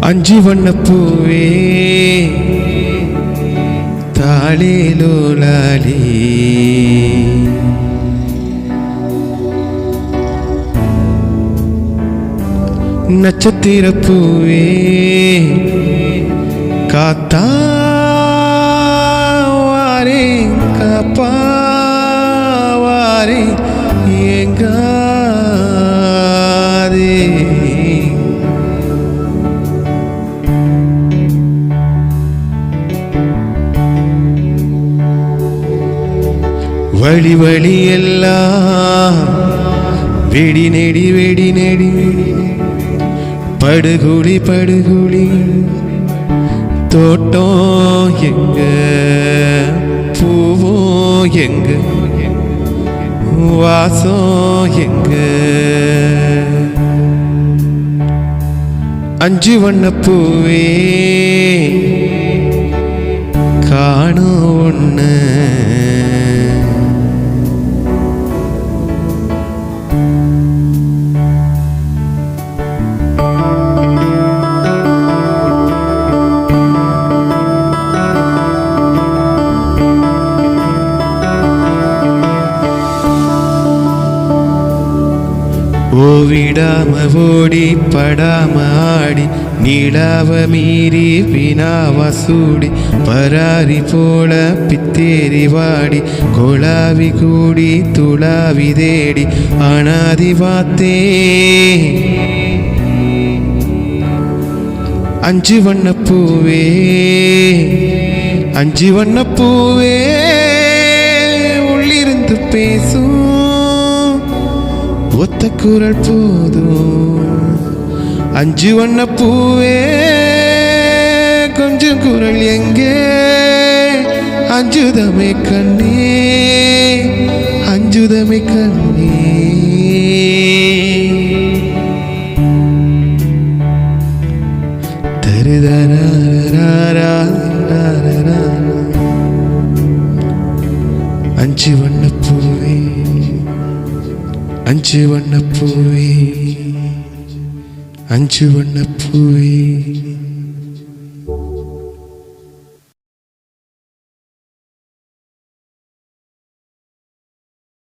அஞ்சு வண்ணப்பூவே தாளேலோலாலி நட்சத்திரப்பூவே காத்தாவாரே காப்பாவாரே ஏங்காதே வழி வழி எல்லாம் வெடி நெடி வெடி நெடி படுகுழி படுகுழி தோட்டம் எங்க பூவும் எங்க வாசம் எங்க அஞ்சு வண்ணப்பூவே காணும் ஒண்ணு ஓவிடாம ஓடி படாம ஆடி நீடாவ மீறி வினாவ சூடி பராரி போல பித்தேரி வாடி கொளாவி கூடி துளாவி தேடி அனாதி வாத்தே அஞ்சு வண்ணப்பூவே அஞ்சு வண்ணப்பூவே உள்ளிருந்து பேசும் ஒத்த குரல் போதும் அஞ்சு வண்ணப்பூவே கொஞ்சம் குரல் எங்கே அஞ்சுதமே கண்ணே அஞ்சுதமே கண்ணே தருதரா அஞ்சு வண்ணப்பூவே அஞ்சு வண்ணப்பூவே அஞ்சு வண்ணப்பூவே